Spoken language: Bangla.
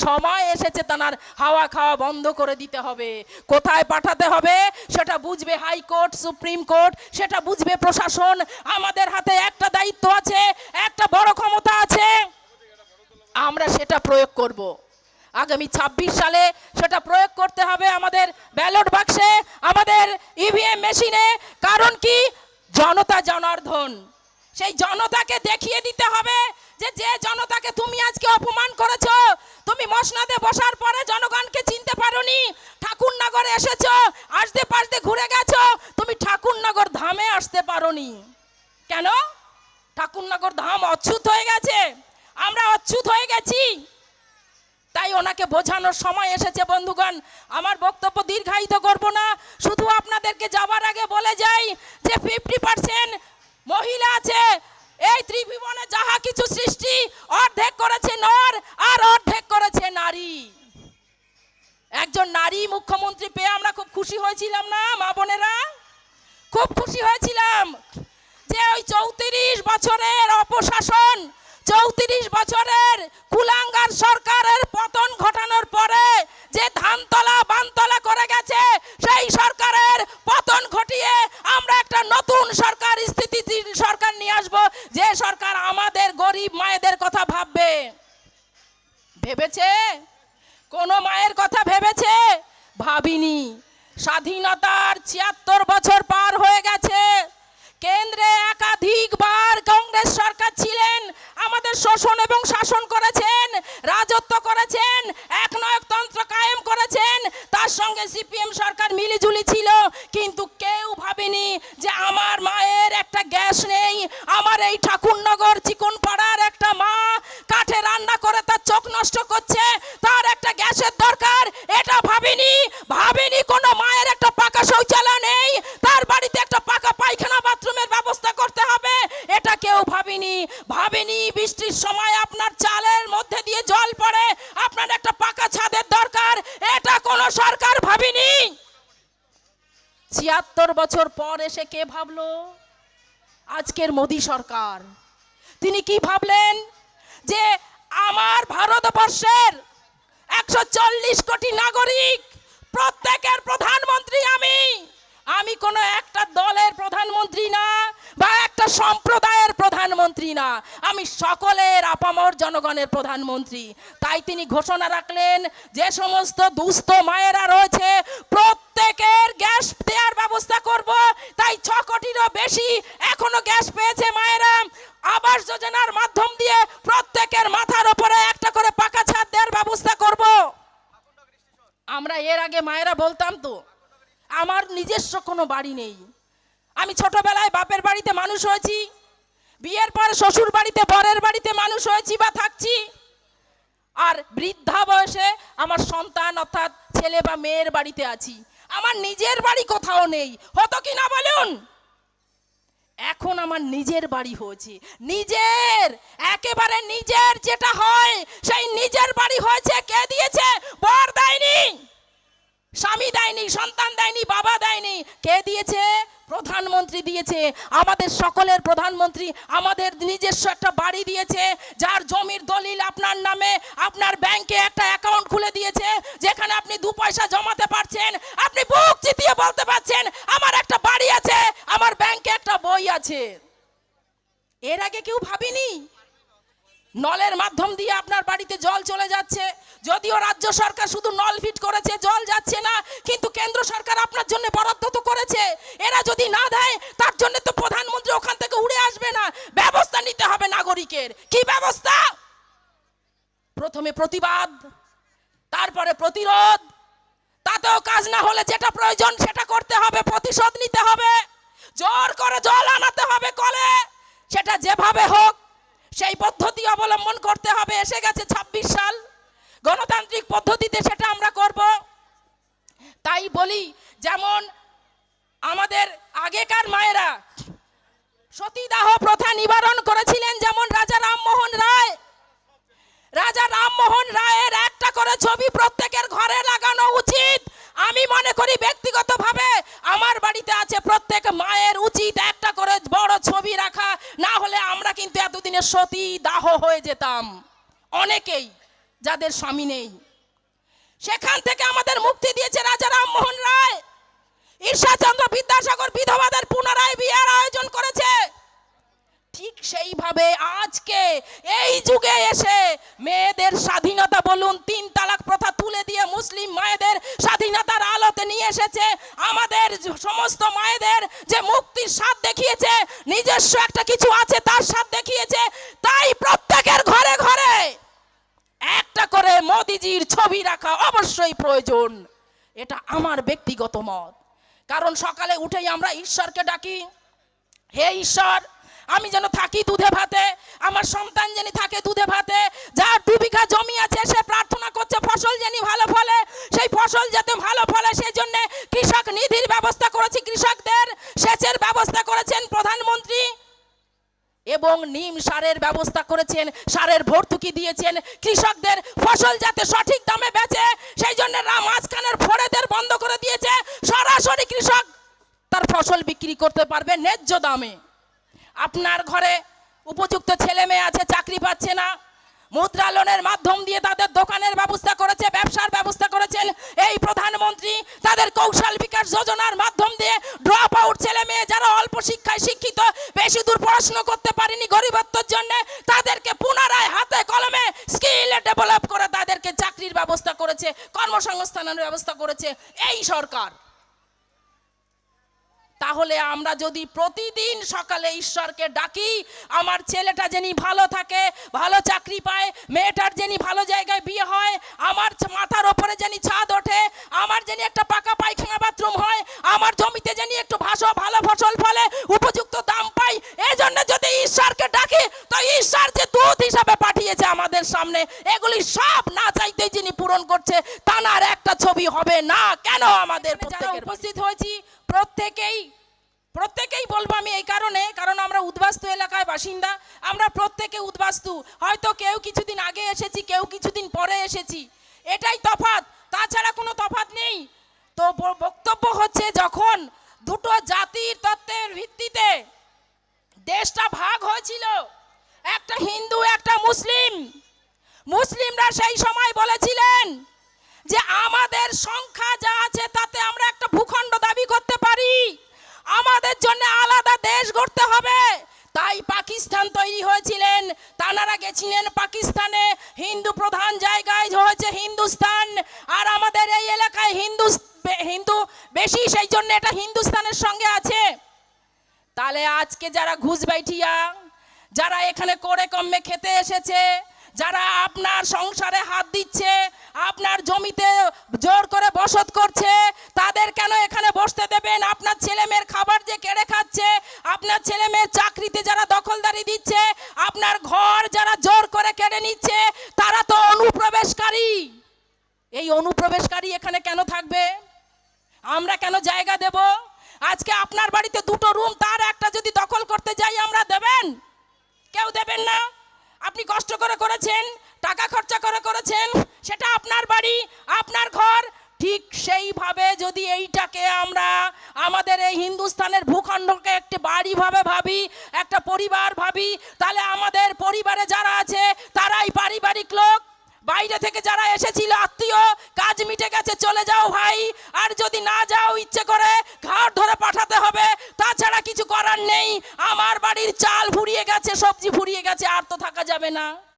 সময় এসেছে তার হাওয়া খাওয়া বন্ধ করে দিতে হবে। কোথায় পাঠাতে হবে সেটা বুঝবে হাইকোর্ট, সুপ্রিম কোর্ট, সেটা বুঝবে প্রশাসন। আমাদের হাতে একটা দায়িত্ব আছে, একটা বড় ক্ষমতা আছে, আমরা সেটা প্রয়োগ করব। আগামী 26 সালে সেটা প্রয়োগ করতে হবে আমাদের ব্যালট বাক্সে, আমাদের ইভিএম মেশিনে। কারণ কি, জনতা জনার্দন, সেই জনতাকে দেখিয়ে দিতে হবে যে যে জনতাকে তুমি আজকে অপমান করেছো, তুমি মসনদে বসার পরে জনগণকে চিনতে পারোনি, ঠাকুরনগরে এসেছো, আসতে পাশতে ঘুরে গেছো, তুমি ঠাকুরনগর ধামে আসতে পারোনি কেন? ঠাকুরনগর ধাম অচ্যুত হয়ে গেছে, আমরা অচ্যুত হয়ে গেছি। তাই ওনাকে বোঝানোর সময় এসেছে। বন্ধুগণ, আমার বক্তব্য দীর্ঘায়িত করব না, শুধু আপনাদেরকে যাবার আগে বলে যাই যে 50% মহিলা আছে এই ত্রিভুবনে, যাহা কিছু সৃষ্টি অর্ধেক করেছে নর আর অর্ধেক করেছে নারী। একজন নারী মুখ্যমন্ত্রী পেয়ে আমরা খুব খুশি হয়েছিলাম না মা বোনেরা? খুব খুশি হয়েছিলাম যে ওই 34 বছরের অপশাসন, 34 বছরের কুলাঙ্গার সরকারের পতন ঘটানোর পরে যে ধানতলা বানতলা করে গেছে, সেই সরকারের পতন ঘটিয়ে আমরা একটা নতুন সরকার, স্থিতিশীল সরকার নিয়ে আসবো, যে সরকার আমাদের গরিব মায়েদের কথা ভাববে। ভেবেছে? কোন মায়ের কথা ভেবেছে? ভাবিনি। স্বাধীনতার 76 বছর পার হয়ে গেছে, কেন্দ্রে একাধিকবার কংগ্রেস সরকার ছিলেন, আমাদের শোষণ এবং শাসন করেছেন, রাজত্ব করেছেন, একনায়কতন্ত্র কায়েম করেছেন, তার সঙ্গে সিপিএম সরকার মিলিজুলি ছিল। কিন্তু কেউ ভাবেনি যে আমার মায়ের একটা গ্যাস নেই, আমার এই ঠাকুরনগর চিকনপাড়ার একটা মা কাঠে রান্না করে তার চোখ নষ্ট করছে, তার একটা গ্যাসের দরকার, এটা ভাবেনি। কোনো মায়ের একটা পাকা শৌচালয় নেই, তার বাড়িতে একটা পাকা পায়খানা বাথরুমের ব্যবস্থা করতে হবে, এটা কেউ ভাবেনি। বৃষ্টির সময় আপনার চালের মধ্যে দিয়ে জল পড়ে, আপনার একটা পাকা ছাদের দরকার, এটা কোনো সরকার ভাবেনি। 76 বছর পর এসে কে ভাবলো? আজকের মোদী সরকার। তিনি কি ভাবলেন? যে আমার ভারতবর্ষের 140 কোটি নাগরিক, প্রত্যেকের প্রধানমন্ত্রী আমি কোনো একটা দলের প্রধানমন্ত্রী না, বা একটা সম্প্রদায়ের প্রধানমন্ত্রী না, আমি সকলের আপামর জনগণের প্রধানমন্ত্রী। তাই তিনি ঘোষণা রাখলেন যে সমস্ত দুস্থ মায়েরা রয়েছে প্রত্যেকের গ্যাস দেওয়ার ব্যবস্থা করব। তাই 6 কোটিরও বেশি এখনো গ্যাস পেয়েছে মায়েরা। আবাস যোজনার মাধ্যম দিয়ে প্রত্যেকের মাথার উপরে একটা করে পাকা ছাদ দেওয়ার ব্যবস্থা করব। আমরা এর আগে মায়েরা বলতাম তো আমার নিজস্ব কোনো বাড়ি নেই, আমি ছোটবেলায় বাপের বাড়িতে মানুষ হয়েছি, বিয়ের পর শ্বশুর বাড়িতে বরের বাড়িতে মানুষ হয়েছি বা থাকছি, আর বৃদ্ধা বয়সে আমার সন্তান অর্থাৎ ছেলে বা মেয়ের বাড়িতে আছি, আমার নিজের বাড়ি কোথাও নেই। হতো কি না বলুন? এখন আমার নিজের বাড়ি হয়েছে, নিজের, একেবারে নিজের যেটা হয় সেই নিজের বাড়ি হয়েছে। কে দিয়েছে? বর দেয়নি, স্বামী দেয়নি, সন্তান দেয়নি, বাবা দেয়নি। কে দিয়েছে? প্রধানমন্ত্রী দিয়েছে। আমাদের সকলের প্রধানমন্ত্রী আমাদের নিজস্ব একটা বাড়ি দিয়েছে, যার জমির দলিল আপনার নামে, আপনার ব্যাংকে একটা অ্যাকাউন্ট খুলে দিয়েছে, যেখানে আপনি 2 পয়সা জমাতে পারছেন, আপনি বুক চিতিয়ে বলতে পারছেন আমার একটা বাড়ি আছে, আমার ব্যাংকে একটা বই আছে। এর আগে কেউ ভাবেনি। নলের মাধ্যম দিয়ে আপনার বাড়িতে জল চলে যাচ্ছে, যদিও রাজ্য সরকার শুধু নল ফিট করেছে, জল যাচ্ছে না, কিন্তু কেন্দ্র সরকার আপনার জন্য বরাদ্দ তো করেছে। এরা যদি না দেয় তার জন্য তো প্রধানমন্ত্রী ওখান থেকে উড়ে আসবে না, ব্যবস্থা নিতে হবে নাগরিকের। কি ব্যবস্থা? প্রথমে প্রতিবাদ, তারপরে প্রতিরোধ, তাতেও কাজ না হলে যেটা প্রয়োজন সেটা করতে হবে, প্রতিশোধ নিতে হবে, জোর করে জল আনাতে হবে কলে, সেটা যেভাবে হোক সেই পদ্ধতি অবলম্বন করতে হবে। এসে গেছে 26 সাল, গণতান্ত্রিক পদ্ধতিতে সেটা আমরা করব। তাই বলি, যেমন আমাদের আগেকার মায়েরা সতীদাহ প্রথা নিবারণ করেছিলেন, যেমন রাজা রামমোহন রায়। রাজা রামমোহন রায়ের একটা করে ছবি প্রত্যেকের ঘরে লাগানো উচিত। আমি মনে করি ব্যক্তিগতভাবে আমার বাড়িতে আছে, প্রত্যেক মায়ের উচিত একটা করে বড় ছবি রাখা, না হলে আমরা কিন্তু এতদিনে সতী দাহ হয়ে যেতাম। অনেকেই যাদের আমাদের স্বামী নেই। সেখান থেকে আমাদের মুক্তি দিয়েছে রাজা রামমোহন রায়। ঈশ্বরচন্দ্র বিদ্যাসাগর বিধবাদের পুনরায় বিয়ের আয়োজন করেছে। ঠিক সেইভাবে আজকে এই যুগে এসে মেয়েদের স্বাধীনতা বলুন, 3 তালাক প্রথা তুলে দিয়ে মুসলিম মায়েদের স্বাধীনতার আলোতে নিয়ে এসেছে। আমাদের সমস্ত মায়েদের যে মুক্তির স্বাদ দেখিয়েছে, নিজস্ব একটা কিছু আছে তার স্বাদ দেখিয়েছে। তাই প্রত্যেকের ঘরে ঘরে একটা করে মোদিজির ছবি রাখা অবশ্যই প্রয়োজন। এটা আমার ব্যক্তিগত মত। কারণ সকালে উঠেই আমরা ঈশ্বরকে ডাকি, হে ঈশ্বর আমি যেন থাকি দুধে ভাতে, আমার সন্তান যেন থাকে দুধে ভাতে। যার 2 বিঘা জমি আছে সে প্রার্থনা করছে ফসল যেন ভালো ফলে, সেই ফসল যাতে ভালো ফলে সেই জন্য কৃষক নিধির ব্যবস্থা করেছি, কৃষকদের সেচের ব্যবস্থা করেছেন প্রধানমন্ত্রী, এবং নিম সারের ব্যবস্থা করেছেন, সারের ভর্তুকি দিয়েছেন কৃষকদের ফসল যাতে সঠিক দামে বেচে। সেই জন্য মাঝখানের ফড়েদের বন্ধ করে দিয়েছে, সরাসরি কৃষক তার ফসল বিক্রি করতে পারবে ন্যায্য দামে। আপনার ঘরে উপযুক্ত ছেলে মেয়ে আছে, চাকরি পাচ্ছে না, মুদ্রা লোনের মাধ্যম দিয়ে তাদের দোকানের ব্যবস্থা করেছে, ব্যবসার ব্যবস্থা করেছেন এই প্রধানমন্ত্রী। তাদের কৌশল বিকাশ যোজনার মাধ্যম দিয়ে ড্রপ আউট ছেলে মেয়ে যারা অল্প শিক্ষায় শিক্ষিত, বেশি দূর পড়াশোনা করতে পারেনি গরিবত্বের জন্য, তাদেরকে পুনরায় হাতে কলমে স্কিল ডেভেলপ করে তাদেরকে চাকরির ব্যবস্থা করেছে, কর্মসংস্থানের ব্যবস্থা করেছে এই সরকার। তাহলে আমরা যদি প্রতিদিন সকালে ঈশ্বরকে ডাকি, আমার ছেলেটা যেন ভালো থাকে, ভালো চাকরি পায়, মেয়েটার যেন ভালো জায়গায় বিয়ে হয়, আমার মাথার ওপরে যেন ছাদ ওঠে, আমার যেন একটা পাকা পায়খানা বাথরুম হয়, আমার জমিতে যেন একটু ভালো ফসল ফলে, উপযুক্ত দাম পাই, এই জন্য যদি ঈশ্বরকে ডাকি, তো ঈশ্বর যে দূত হিসাবে পাঠিয়েছে আমাদের সামনে, এগুলি সব না চাইতেই যিনি পূরণ করছে, তার একটা ছবি হবে না কেন? আমাদের যারা উপস্থিত হয়েছি প্রত্যেকেই বলবো আমি এই কারণ আমরা উদ্বাস্তু এলাকায় বাসিন্দা, আমরা প্রত্যেকে উদ্বাস্তু। হয়তো কেউ কিছুদিন আগে এসেছি, কেউ কিছুদিন পরে এসেছি, এটাই তফাৎ, তাছাড়া কোনো তফাৎ নেই। তো বক্তব্য হচ্ছে, যখন দুটো জাতির তত্ত্বের ভিত্তিতে দেশটা ভাগ হয়েছিল, একটা হিন্দু একটা মুসলিম, মুসলিমরা সেই সময় বলেছিলেন যে আমাদের সংখ্যা যা আছে তাতে আমরা একটা ভূখণ্ড দাবি করতে পারি, আমাদের জন্য আলাদা দেশ গড়তে হবে। তাই পাকিস্তান তৈরি হয়েছিলেন, তানারা গেছিলেন পাকিস্তানে, হিন্দু প্রধান জায়গায় হয়েছে হিন্দুস্তান, আর আমাদের এই এলাকায় হিন্দু বেশি, সেই জন্য এটা হিন্দুস্তানের সঙ্গে আছে। তাহলে আজকে যারা ঘুষবাইটিয়া, যারা এখানে করে কমে খেতে এসেছে, যারা আপনার সংসারে হাত দিচ্ছে, আপনার জমিতে জোর করে বসত করছে, তাদের কেন এখানে বসতে দেবেন? আপনার ছেলে মেয়ের খাবার যে কেড়ে খাচ্ছে, আপনার ছেলে মেয়ের চাকরিতে যারা দখলদারি দিচ্ছে, আপনার ঘর যারা জোর করে কেড়ে নিচ্ছে, তারা তো অনুপ্রবেশকারী। এই অনুপ্রবেশকারী এখানে কেন থাকবে? আমরা কেন জায়গা দেব? আজকে আপনার বাড়িতে 2টো রুম, তার একটা যদি দখল করতে যাই আমরা, দেবেন? কেউ দেবেন না। আপনি কষ্ট করে করেছেন, টাকা খরচা করে করেছেন, সেটা আপনার বাড়ি, আপনার ঘর। ঠিক সেইভাবে যদি এইটাকে আমরা আমাদের এই হিন্দুস্তানের ভূখণ্ডকে একটি বাড়ি ভাবে ভাবি, একটা পরিবার ভাবি, তাহলে আমাদের পরিবারে যারা আছে তারাই পারিবারিক লোক। বাইরে থেকে যারা এসেছিল আত্মীয়, কাজ মিটে গেছে, চলে যাও ভাই, আর যদি না যাও ইচ্ছে করে ঘাট ধরে পাঠাতে হবে, তাছাড়া কিছু করার নেই। আমার বাড়ির চাল ফুরিয়ে গেছে, সবজি ফুরিয়ে গেছে, আর তো থাকা যাবে না।